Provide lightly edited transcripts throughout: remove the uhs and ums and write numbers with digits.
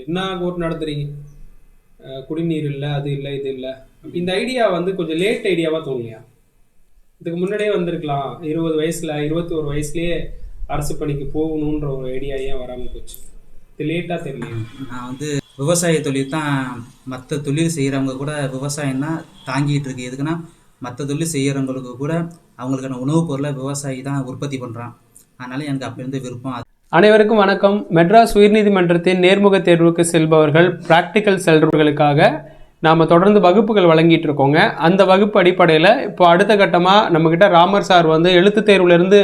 என்ன கோர்ட் நடத்துறீங்க, குடிநீர் இல்லை, அது இல்லை, இது இல்லை. இந்த ஐடியா வந்து கொஞ்சம் லேட் ஐடியாவாக தோணலையா? இதுக்கு முன்னாடியே வந்திருக்கலாம். 20 வயசுல 21 வயசுலயே அரசு பணிக்கு போகணுன்ற ஒரு ஐடியா ஏன் வராமல் போச்சு? இது லேட்டாக தெரியல. நான் வந்து விவசாய தொழில் தான். மற்ற தொழில் செய்கிறவங்க கூட விவசாயம் தான் தாங்கிட்டு இருக்கு. எதுக்குன்னா மற்ற தொழில் செய்கிறவங்களுக்கு கூட அவங்களுக்கான உணவுப் பொருளை விவசாயி தான் உற்பத்தி பண்ணுறான். அதனால எனக்கு அப்போ இருந்து விருப்பம். அனைவருக்கும் வணக்கம். மெட்ராஸ் உயர்நீதிமன்றத்தின் நேர்முக தேர்வுக்கு செல்பவர்கள் பிராக்டிக்கல் செல்றவர்களுக்காக நாம் தொடர்ந்து வகுப்புகள் வழங்கிட்டு இருக்கோங்க. அந்த வகுப்பு அடிப்படையில் இப்போ அடுத்த கட்டமாக நம்மக்கிட்ட ராமர் சார் வந்து எழுத்து தேர்வுலேருந்து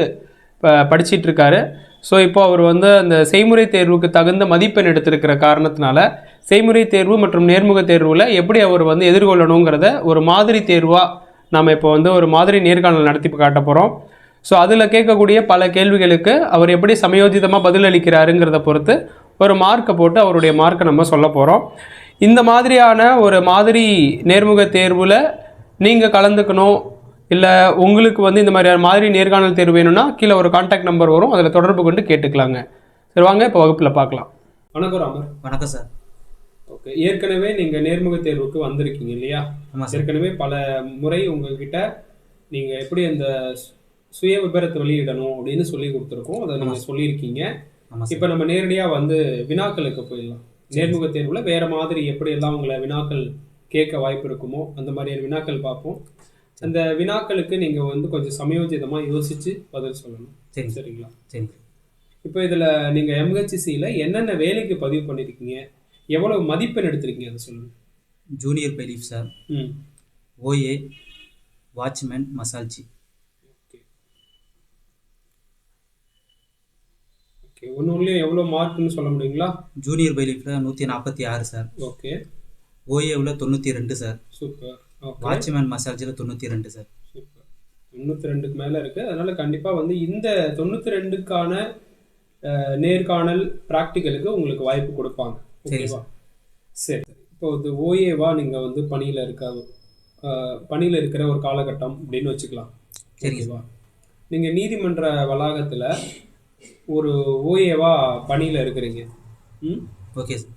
படிச்சிட்டு இருக்காரு. ஸோ இப்போ அவர் வந்து அந்த செய்முறை தேர்வுக்கு தகுந்த மதிப்பெண் எடுத்திருக்கிற காரணத்தினால செய்முறை தேர்வு மற்றும் நேர்முக தேர்வில் எப்படி அவர் வந்து எதிர்கொள்ளணுங்கிறத ஒரு மாதிரி தேர்வாக நாம் இப்போ வந்து ஒரு மாதிரி நேர்காணல் நடத்தி காட்ட போகிறோம். ஸோ அதில் கேட்கக்கூடிய பல கேள்விகளுக்கு அவர் எப்படி சமயோஜிதமாக பதிலளிக்கிறாருங்கிறத பொறுத்து ஒரு மார்க்கை போட்டு அவருடைய மார்க்கை நம்ம சொல்ல போகிறோம். இந்த மாதிரியான ஒரு மாதிரி நேர்முக தேர்வில் நீங்கள் கலந்துக்கணும், இல்லை உங்களுக்கு வந்து இந்த மாதிரியான மாதிரி நேர்காணல் தேர்வு வேணும்னா கீழே ஒரு கான்டாக்ட் நம்பர் வரும், அதில் தொடர்பு கொண்டு கேட்டுக்கலாங்க. சரி, வாங்க இப்போ வகுப்பில் பார்க்கலாம். வணக்கம் ராமர். வணக்கம் சார். ஓகே, ஏற்கனவே நீங்கள் நேர்முக தேர்வுக்கு வந்திருக்கீங்க இல்லையா? ஏற்கனவே பல முறை உங்ககிட்ட நீங்கள் எப்படி அந்த சுய விபரத்தை வெளியிடணும் அப்படின்னு சொல்லி கொடுத்துருக்கோம். அதை நீங்கள் சொல்லியிருக்கீங்க. இப்போ நம்ம நேரடியாக வந்து வினாக்களுக்கு போயிடலாம். நேர்முக தேர்வில் வேறு மாதிரி எப்படியெல்லாம் உங்களை வினாக்கள் கேட்க வாய்ப்பு இருக்குமோ அந்த மாதிரியான வினாக்கள் பார்ப்போம். அந்த வினாக்களுக்கு நீங்கள் வந்து கொஞ்சம் சமயோஜிதமாக யோசித்து பதில் சொல்லணும். சரிங்களா? சரி. இப்போ இதில் நீங்கள் எம்ஹெச்சிசியில் என்னென்ன வேலைக்கு பதிவு பண்ணியிருக்கீங்க, எவ்வளோ மதிப்பெண் எடுத்திருக்கீங்க அதை சொல்லுங்கள். Junior bailiff sir, O A, watchman, மசால்ஜி. ஓகே, ஒன்றுலேயும் எவ்வளோ மார்க்னு சொல்ல முடியுங்களா? ஜூனியர் பெலிஃபில் 146 சார். ஓகே. ஓஏவில் 92 சார். சூப்பர். வாட்ச்மேன் மசால்ஜியில் 92 சார். சூப்பர். 92க்கு மேலே இருக்குது. அதனால் கண்டிப்பாக வந்து இந்த 92க்கான நேர்காணல் ப்ராக்டிக்கலுக்கு உங்களுக்கு வாய்ப்பு கொடுப்பாங்க. ஓகேவா? சரி. இப்போ இது ஓஏவா நீங்கள் வந்து பணியில் இருக்கிற ஒரு காலகட்டம் அப்படின்னு வச்சுக்கலாம். சரிவா? நீங்கள் நீதிமன்ற வளாகத்தில் ஒரு ஓஏவா பணியில் இருக்கிறீங்க. Okay sir.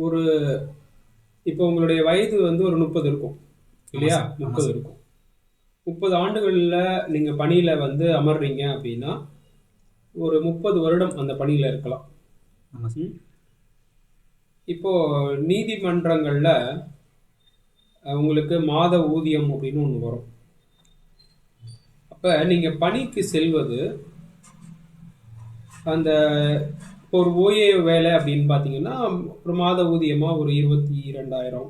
ஒரு இப்போ உங்களுடைய வயது வந்து ஒரு 30 இருக்கும் இல்லையா? 30 இருக்கும். 30 ஆண்டுகளில் நீங்கள் பணியில் வந்து அமர்றீங்க அப்படின்னா ஒரு 30 வருடம் அந்த பணியில் இருக்கலாம். இப்போ நீதிமன்றங்களில் உங்களுக்கு மாத ஊதியம் அப்படின்னு ஒன்று வரும். அப்போ நீங்கள் பணிக்கு செல்வது அந்த ஒரு ஓஏ வேலை அப்படின்னு பார்த்தீங்கன்னா ஒரு மாத ஊதியமாக ஒரு 22,000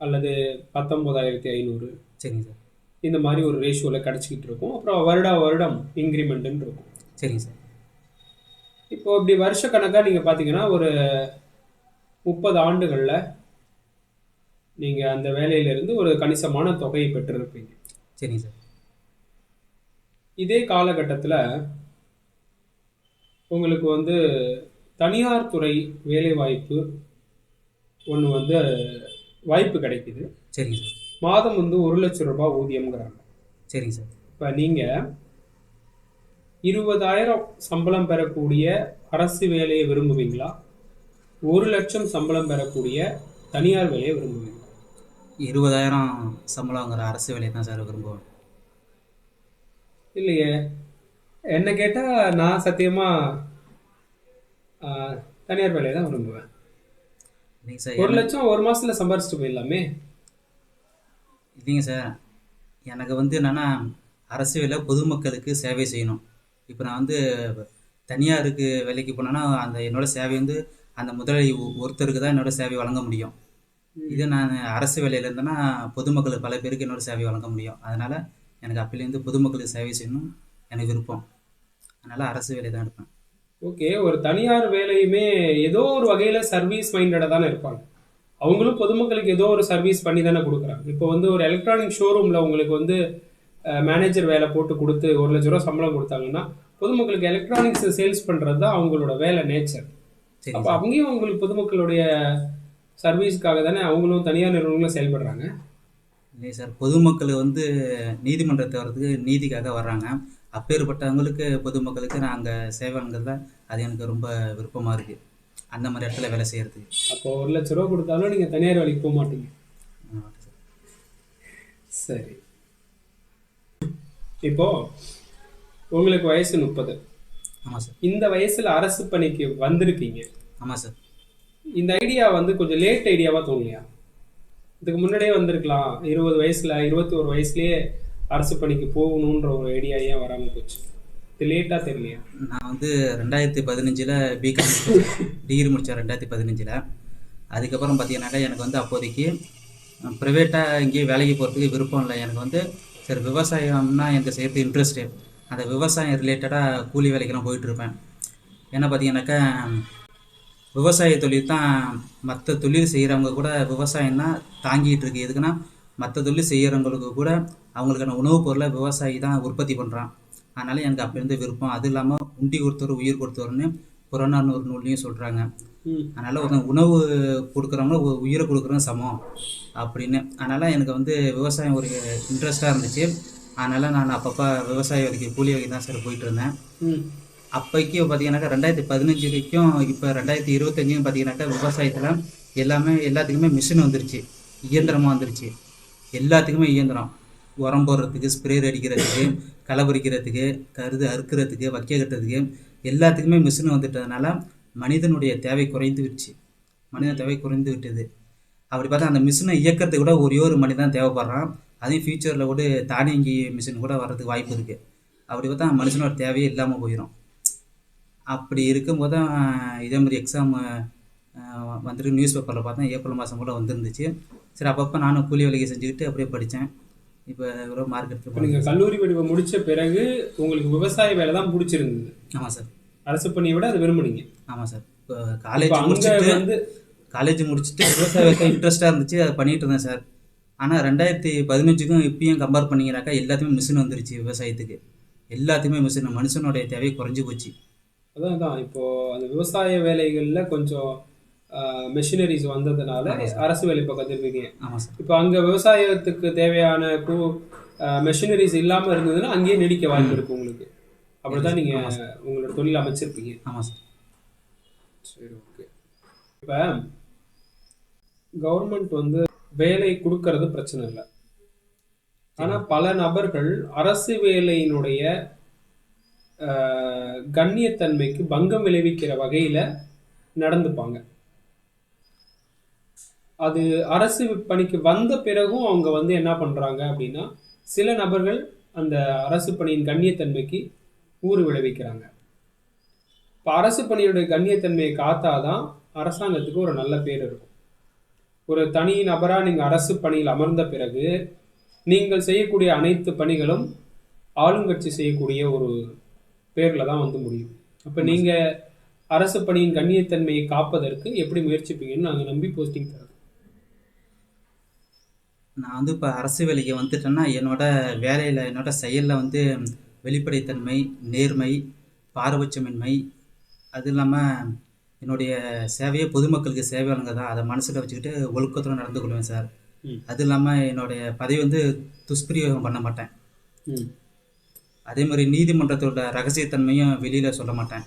அல்லது 19,500. சரிங்க சார். இந்த மாதிரி ஒரு ரேஷியோவில் கிடச்சிக்கிட்டு இருக்கும். அப்புறம் வருடம் இன்க்ரிமெண்ட்டுன்னு இருக்கும். சரிங்க சார். இப்போ இப்படி வருஷக்கணக்காக நீங்கள் பார்த்தீங்கன்னா ஒரு 30 ஆண்டுகளில் நீங்கள் அந்த வேலையிலிருந்து ஒரு கணிசமான தொகையை பெற்றிருப்பீங்க. சரிங்க சார். இதே காலகட்டத்தில் உங்களுக்கு வந்து தனியார் துறை வேலை வாய்ப்பு ஒன்று வந்து வாய்ப்பு கிடைக்குது. சரிங்க சார். மாதம் வந்து 1,00,000 ரூபாய் ஊதியம்ங்கிறாங்க. சரிங்க சார். இப்போ நீங்கள் 20,000 சம்பளம் பெறக்கூடிய அரசு வேலையை விரும்புவீங்களா, 1,00,000 சம்பளம் பெறக்கூடிய தனியார் வேலையை விரும்புவீங்களா? 20,000 சம்பளங்கிற அரசு வேலையை தான் சார் விரும்புவேன். இல்லையே, என்ன கேட்டால் நான் சத்தியமாக தனியார் வேலையை தான் விரும்புவேன். 1,00,000 ஒரு மாதத்தில் சம்பாரிச்சிட்டு போயிடலாமே. இல்லைங்க சார், எனக்கு வந்து என்னென்னா அரசு வேலை பொதுமக்களுக்கு சேவை செய்யணும். இப்போ நான் வந்து தனியாருக்கு வேலைக்கு போனேன்னா அந்த என்னோடய சேவை வந்து அந்த முதலாளி ஒருத்தருக்கு தான் என்னோடய சேவை வழங்க முடியும். இதே நான் அரசு வேலையில் இருந்தேன்னா பொதுமக்களுக்கு பல பேருக்கு என்னோடய சேவை வழங்க முடியும். அதனால் எனக்கு அப்போலேருந்து பொதுமக்களுக்கு சேவை செய்யணும் எனக்கு விருப்பம். அதனால் அரசு வேலை தான் எடுப்பேன். ஓகே, ஒரு தனியார் வேலையுமே ஏதோ ஒரு வகையில் சர்வீஸ் மைண்டடாக தானே இருப்பாங்க. அவங்களும் பொதுமக்களுக்கு ஏதோ ஒரு சர்வீஸ் பண்ணி தானே கொடுக்குறாங்க. இப்போ வந்து ஒரு எலக்ட்ரானிக் ஷோரூமில் உங்களுக்கு வந்து மேனேஜர் வேலை போட்டு கொடுத்து 1,00,000 ரூபா சம்பளம் கொடுத்தாங்கன்னா பொதுமக்களுக்கு எலக்ட்ரானிக்ஸ் சேல்ஸ் பண்ணுறது தான் அவங்களோட வேலை நேச்சர். அப்போ அவங்கேயும் அவங்களுக்கு பொதுமக்களுடைய சர்வீஸ்க்காக தானே அவங்களும் தனியார் நிறுவனங்களும் செயல்படுறாங்க. இல்லை சார், பொதுமக்கள் வந்து நீதிமன்றத்தை வர்றதுக்கு நீதிக்காக வர்றாங்க. அப்பேற்பட்டவங்களுக்கு பொதுமக்களுக்கு நாங்கள் சேவை வழங்குறதுல அது எனக்கு ரொம்ப விருப்பமாக இருக்குது. அந்த மாதிரி இடத்துல வேலை செய்கிறது. அப்போ 1,00,000 ரூபா கொடுத்தாலும் நீங்கள் தனியார் வேலைக்கு போக மாட்டீங்க. சரி, இப்போ உங்களுக்கு வயசு 30. ஆமாம் சார். இந்த வயசுல அரசு பணிக்கு வந்திருக்கீங்க. ஆமாம் சார். இந்த ஐடியா வந்து கொஞ்சம் லேட் ஐடியாவா தோணலையா? இதுக்கு முன்னாடியே வந்திருக்கலாம். 20 வயசுல 21 வயசுலயே அரசு பணிக்கு போகணுன்ற ஒரு ஐடியா ஏன் வராமல் போச்சு? இது லேட்டா தெரியலையா? நான் வந்து 2015 பிகாம் டிகிரி முடித்தேன் 2015. அதுக்கப்புறம் பார்த்தீங்கன்னாக்கா எனக்கு வந்து அப்போதைக்கு ப்ரைவேட்டாக இங்கேயே வேலைக்கு போகிறதுக்கு விருப்பம் இல்லை. எனக்கு வந்து சரி விவசாயம்னா எனக்கு செய்யறது இன்ட்ரெஸ்ட்டு. அந்த விவசாயம் ரிலேட்டடாக கூலி வேலைக்கெல்லாம் போயிட்டுருப்பேன். ஏன்னா பார்த்தீங்கன்னாக்கா விவசாய தொழில் தான் மற்ற தொழில் செய்கிறவங்க கூட விவசாயம் தான் தாங்கிட்டு இருக்கு. எதுக்குன்னா மற்ற தொழில் செய்கிறவங்களுக்கு கூட அவங்களுக்கான உணவுப் பொருளை விவசாயி தான் உற்பத்தி பண்ணுறான். அதனால் எனக்கு அப்போருந்து விருப்பம். அது இல்லாமல் உண்டி கொடுத்தவர் உயிர் கொடுத்தவர்னு புறநானூறு நூல்லையும் சொல்கிறாங்க. அதனால் ஒரு உணவு கொடுக்குறவங்க உயிரை கொடுக்குறவங்க சமம் அப்படின்னு. அதனால் எனக்கு வந்து விவசாயம் ஒரு இன்ட்ரெஸ்ட்டாக இருந்துச்சு. அதனால் நான் அப்பப்போ விவசாய வேலைக்கு கூலி வேலைக்கு தான் சார் போயிட்டு இருந்தேன். அப்போக்கி பார்த்தீங்கன்னாக்கா 2015 வரைக்கும் இப்போ 2025 பார்த்தீங்கன்னாக்கா விவசாயத்தில் எல்லாத்துக்குமே மிஷின் வந்துருச்சு, இயந்திரமாக வந்துருச்சு. எல்லாத்துக்குமே இயந்திரம். உரம் போடுறதுக்கு, ஸ்ப்ரேயர் அடிக்கிறதுக்கு, களை பறிக்கிறதுக்கு, கருது அறுக்கிறதுக்கு, வைக்க கட்டுறதுக்கு எல்லாத்துக்குமே மிஷின் வந்துட்டதுனால மனிதனுடைய தேவை குறைந்து விட்டது. அப்படி பார்த்தா அந்த மிஷினை இயக்கிறதுக்கு கூட ஒரே ஒரு மனிதன் தேவைப்படுறான். அதையும் ஃபியூச்சரில் கூட தானியங்கி மிஷின் கூட வர்றதுக்கு வாய்ப்பு இருக்குது. அப்படி பார்த்தா மனுஷனோட தேவையே இல்லாமல் போயிடும். அப்படி இருக்கும்போது தான் இதே மாதிரி எக்ஸாம் வந்துட்டு நியூஸ் பேப்பரில் பார்த்தேன். ஏப்ரல் மாதம் கூட வந்துருந்துச்சு. சரி அப்பப்போ நானும் கூலி வேலைக்கு செஞ்சுக்கிட்டு அப்படியே படித்தேன். இப்போ இவ்வளோ மார்க் எடுத்து. நீங்கள் கல்லூரி படிப்பை முடித்த பிறகு உங்களுக்கு விவசாய வேலை தான் பிடிச்சிருந்தது? ஆமாம் சார். அரசு பணியை விட அது விரும்புனீங்க? ஆமாம் சார். இப்போ காலேஜ் முடிச்சுட்டு விவசாய வேலை இன்ட்ரெஸ்ட்டாக இருந்துச்சு, அதை பண்ணிகிட்டு இருந்தேன் சார். ஆனால் 2015க்கும் இப்பயும் கம்பேர் பண்ணிங்கனாக்கா எல்லாத்துக்குமே மிஷின் வந்துருச்சு. விவசாயத்துக்கு எல்லாத்துக்குமே மிஷின். மனுஷனுடைய தேவை குறைஞ்சி போச்சு. அதான் இப்போது அந்த விவசாய வேலைகளில் கொஞ்சம் மெஷினரிஸ் வந்ததுனால அரசு வேலை இப்போ கற்றுருப்பீங்க. ஆமாம் சார். இப்போ அங்கே விவசாயத்துக்கு தேவையான மெஷினரிஸ் இல்லாமல் இருந்ததுன்னா அங்கேயே நீடிக்க வாய்ப்பு இருக்குது உங்களுக்கு. அப்படி தான் நீங்கள் உங்களோட தொழில் அமைச்சிருப்பீங்க. ஆமாம் சார். சரி, ஓகே. இப்போ கவர்மெண்ட் வந்து வேலை கொடுக்கறது பிரச்சனை இல்லை. ஆனால் பல நபர்கள் அரசு வேலையினுடைய கண்ணியத்தன்மைக்கு பங்கம் விளைவிக்கிற வகையில் நடந்துப்பாங்க. அது அரசு பணிக்கு வந்த பிறகும் அவங்க வந்து என்ன பண்ணுறாங்க அப்படின்னா, சில நபர்கள் அந்த அரசு பணியின் கண்ணியத்தன்மைக்கு ஊறு விளைவிக்கிறாங்க. இப்போ அரசு பணியுடைய கண்ணியத்தன்மையை காத்தாதான் அரசாங்கத்துக்கு ஒரு நல்ல பேர் இருக்கும். ஒரு தனி நபராக நீங்கள் அரசு பணியில் அமர்ந்த பிறகு நீங்கள் செய்யக்கூடிய அனைத்து பணிகளும் ஆளுங்கட்சி செய்யக்கூடிய ஒரு பேரில் தான் வந்து முடியும். அப்போ நீங்கள் அரசு பணியின் கண்ணியத்தன்மையை காப்பதற்கு எப்படி முயற்சிப்பீங்கன்னு நாங்கள் நம்பி போஸ்டிங் தரோம். நான் வந்து இப்போ அரசு வேலைக்கு வந்துட்டேன்னா என்னோட வேலையில் என்னோட செயலில் வந்து வெளிப்படைத்தன்மை, நேர்மை, பாரபட்சமின்மை, அது இல்லாமல் என்னுடைய சேவையை பொதுமக்களுக்கு சேவை வழங்குறதா அதை மனசில் வச்சுக்கிட்டு ஒழுக்கத்துடன் நடந்து கொள்வேன் சார். அது இல்லாமல் என்னுடைய பதவி வந்து துஷ்பிரயோகம் பண்ண மாட்டேன். அதே மாதிரி நீதிமன்றத்தோட ரகசியத்தன்மையும் வெளியில் சொல்ல மாட்டேன்.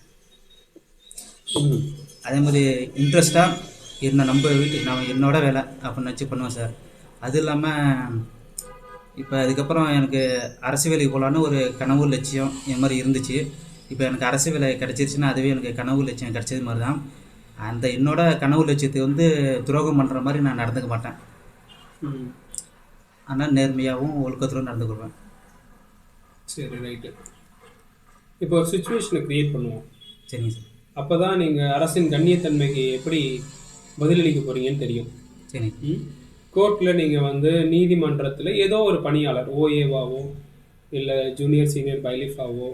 அதே மாதிரி இன்ட்ரெஸ்டாக என்னை நான் என்னோட வேலை அப்படின்னு வச்சு பண்ணுவேன் சார். அது இல்லாமல் இப்போ அதுக்கப்புறம் எனக்கு அரசு வேலைக்கு போகலான்னு ஒரு கனவு லட்சியம் என் மாதிரி இருந்துச்சு. இப்போ எனக்கு அரசு வேலை கிடச்சிருச்சுன்னா அதுவே எனக்கு கனவு லட்சியம் கிடச்சது மாதிரி தான். அந்த என்னோட கனவு லட்சியத்தை வந்து துரோகம் பண்ணுற மாதிரி நான் நடந்துக்க மாட்டேன். ஆனால் நேர்மையாகவும் ஒழுக்கத்துடன் நடந்துக்கொள்வேன். சரி, ரைட்டு. இப்போ ஒரு சுச்சுவேஷனை க்ரியேட் பண்ணுவோம். சரிங்க சார். அப்போ தான் நீங்கள் அரசின் கண்ணியத்தன்மைக்கு எப்படி பதிலளிக்க போகிறீங்கன்னு தெரியும். சரி. கோர்ட்டில் நீங்கள் வந்து நீதிமன்றத்தில் ஏதோ ஒரு பணியாளர் ஓஏவாவோ இல்லை ஜூனியர் சீனியர் பைலிஃபாவோ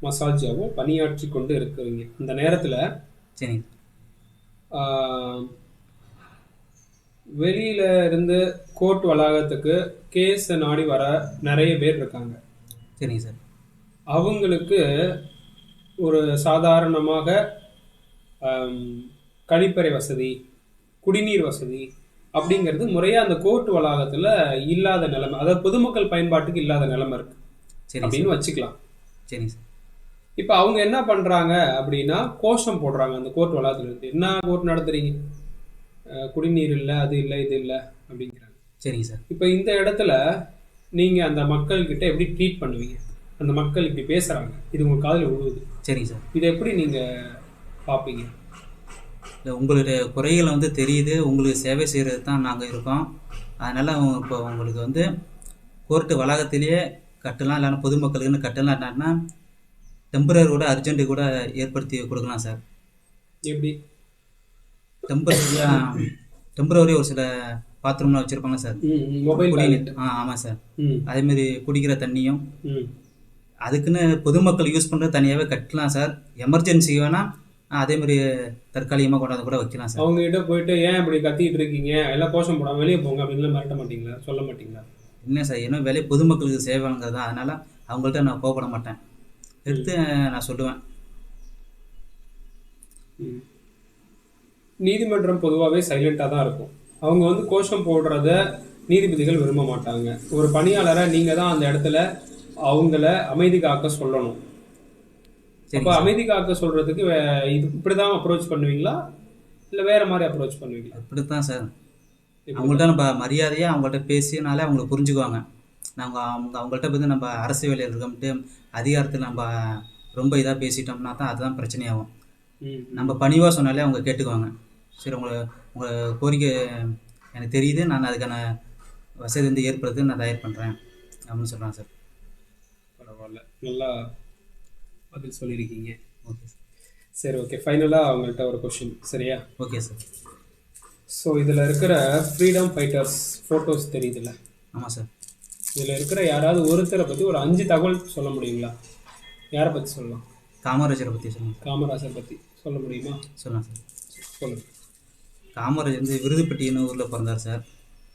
மசாஜாவோ பணியாற்றி கொண்டு இருக்கிறீங்க. அந்த நேரத்தில் சரி வெளியில் இருந்து கோர்ட் வளாகத்துக்கு கேஸை நாடி வர நிறைய பேர் இருக்காங்க. சரிங்க சார். அவங்களுக்கு ஒரு சாதாரணமாக கழிப்பறை வசதி, குடிநீர் வசதி அப்படிங்கிறது முறையாக அந்த கோர்ட் வளாகத்தில் இல்லாத நிலைமை, அதாவது பொதுமக்கள் பயன்பாட்டுக்கு இல்லாத நிலைமை இருக்கு அப்படின்னு வச்சுக்கலாம். சரிங்க சார். இப்போ அவங்க என்ன பண்றாங்க அப்படின்னா கோஷம் போடுறாங்க அந்த கோர்ட் வளாகத்துல இருந்து. என்ன கோர்ட் நடத்துறீங்க, குடிநீர் இல்லை, அது இல்லை, இது இல்லை அப்படிங்கிறாங்க. சரிங்க சார். இப்போ இந்த இடத்துல நீங்க அந்த மக்கள் கிட்ட எப்படி ட்ரீட் பண்ணுவீங்க? அந்த மக்கள் இப்படி பேசுறாங்க, இது உங்க காதுல விழுவுது, சரிங்க சார். இதை எப்படி நீங்க பார்ப்பீங்க? இல்லை, உங்களுடைய குறைகள் வந்து தெரியுது, உங்களுக்கு சேவை செய்கிறது தான் நாங்கள் இருக்கோம். அதனால் இப்போ உங்களுக்கு வந்து கோர்ட்டு வளாகத்திலேயே கட்டலாம், இல்லைன்னா பொதுமக்களுக்குன்னு கட்டலாம். என்னன்னா டெம்பரரி கூட அர்ஜென்ட்டு கூட ஏற்படுத்தி கொடுக்கலாம் சார். எப்படி? டெம்பரரி ஒரு சில பாத்ரூம்லாம் வச்சுருப்பாங்க சார். Mobile toilet. ஆமாம் சார். ம் அதேமாரி குடிக்கிற தண்ணியும் ம் அதுக்குன்னு பொதுமக்கள் யூஸ் பண்ணுறது தனியாகவே கட்டலாம் சார். எமர்ஜென்சி வேணால் அதேமாரி தற்காலிகமாக கொண்டாந்து கூட வைக்கலாம் சார். அவங்க கிட்ட போயிட்டு ஏன் இப்படி கத்திட்டு இருக்கீங்க, எல்லாம் கோஷம் போடாம வெளியே போங்க அப்படின்லாம் மிரட்ட மாட்டீங்களா, சொல்ல மாட்டீங்களா? இல்லை சார், என்ன வேலையை பொதுமக்களுக்கு சேவை வழங்குறது தான். அதனால் அவங்கள்ட்ட நான் கோவப்பட மாட்டேன், எடுத்து நான் சொல்லுவேன். நீதிமன்றம் பொதுவாகவே சைலண்டாக தான் இருக்கும். அவங்க வந்து கோஷம் போடுறத நீதிபதிகள் விரும்ப மாட்டாங்க. ஒரு பணியாளரை நீங்கள் தான் அந்த இடத்துல அவங்கள அமைதி காக்க சொல்லணும். அப்போ அமைதி காக்க சொல்றதுக்கு இது இப்படி தான் அப்ரோச் பண்ணுவீங்களா, இல்லை வேற மாதிரி அப்ரோச் பண்ணுவீங்களா? இப்படி தான் சார். அவங்கள்ட்ட நம்ம மரியாதையாக அவங்கள்ட்ட பேசினாலே அவங்க புரிஞ்சுக்குவாங்க. நாங்கள் அவங்கள்ட்ட வந்து நம்ம அரசு வேலையில் இருக்கோம்ட்டு அதிகாரத்தில் நம்ம ரொம்ப இதாக பேசிட்டோம்னா தான் அதுதான் பிரச்சனையாகும். நம்ம பணிவாக சொன்னாலே அவங்க கேட்டுக்குவாங்க. சரி, உங்கள் கோரிக்கை எனக்கு தெரியுது, நான் அதுக்கான வசதி வந்து ஏற்படுத்தி நான் தயார் பண்ணுறேன் அப்படின்னு சொல்கிறாங்க சார். பரவாயில்ல, நல்லா பதில் சொல்லியிருக்கீங்க. Okay sir. சரி, ஓகே. ஃபைனலாக அவங்கள்ட்ட ஒரு கொஷின், சரியா? Okay sir. ஸோ இதில் இருக்கிற ஃப்ரீடம் ஃபைட்டர்ஸ் ஃபோட்டோஸ் தெரியுதுல்ல? ஆமாம் சார். இதில் இருக்கிற யாராவது ஒருத்தரை பற்றி ஒரு 5 தகவல் சொல்ல முடியுங்களா? யாரை பற்றி சொல்லலாம்? காமராஜரை பற்றி சொல்லுங்கள். காமராஜர் பற்றி சொல்ல முடியுமா? சொல்லலாம் சார். சொல்லுங்கள். காமராஜர் வந்து விருதுப்பட்டின்னு ஊரில் பிறந்தார் சார்.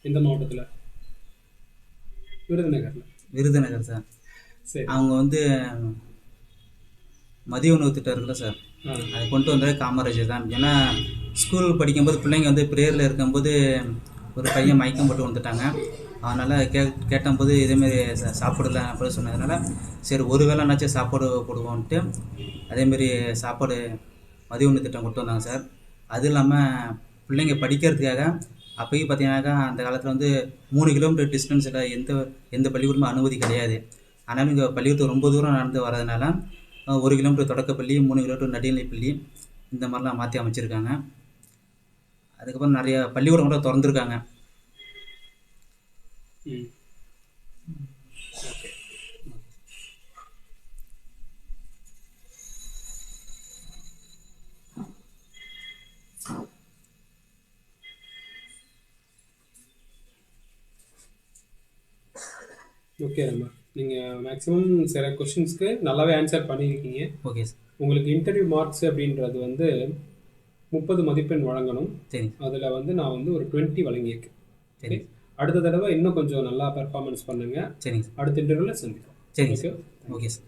எந்த மாவட்டத்தில்? விருதுநகரில். விருதுநகர் சார். சரி. அவங்க வந்து மதிய உணவு திட்டம் இருக்குல்ல சார், அதை கொண்டு வந்தாலே காமராஜர் தான். ஏன்னா ஸ்கூல் படிக்கும்போது பிள்ளைங்க வந்து ப்ரேயரில் இருக்கும்போது ஒரு பையன் மயக்கம் போட்டு வந்துட்டாங்க. அதனால் கேட்டபோது இதேமாரி சாப்பிடலாம் அப்படின்னு சொன்னதுனால சரி ஒரு வேளைனாச்சும் சாப்பாடு போடுவோன்ட்டு அதேமாரி சாப்பாடு மதிய உணவு திட்டம் கொண்டு வந்தாங்க சார். அது இல்லாமல் பிள்ளைங்க படிக்கிறதுக்காக அப்போயும் பார்த்தீங்கன்னாக்கா அந்த காலத்தில் வந்து 3 கிலோமீட்டர் டிஸ்டன்ஸில் எந்த பள்ளிக்கூடமும் அனுமதி கிடையாது. ஆனாலும் இங்கே பள்ளிக்கூடத்துக்கு ரொம்ப தூரம் நடந்து வரதுனால 1 கிலோமீட்டர் தொடக்கப்பள்ளி, 3 கிலோமீட்டர் நடுநிலைப்பள்ளி, இந்த மாதிரிலாம் மாற்றி அமைச்சிருக்காங்க. அதுக்கப்புறம் நிறைய பள்ளிக்கூடம் கூட திறந்துருக்காங்க. ஓகே ரம்மா, நீங்கள் மேக்ஸிமம் சில கொஷின்ஸ்க்கு நல்லாவே ஆன்சர் பண்ணியிருக்கீங்க. Okay sir. உங்களுக்கு இன்டர்வியூ மார்க்ஸ் அப்படின்றது வந்து 30 மதிப்பெண் வழங்கணும். சரி. அதில் வந்து நான் வந்து ஒரு 20 வழங்கியிருக்கேன். சரி. அடுத்த தடவை இன்னும் கொஞ்சம் நல்லா பெர்ஃபார்மன்ஸ் பண்ணுங்கள். சரிங்க சார். அடுத்த இன்டர்வியூவில் சந்திப்போம். சரி. Okay sir.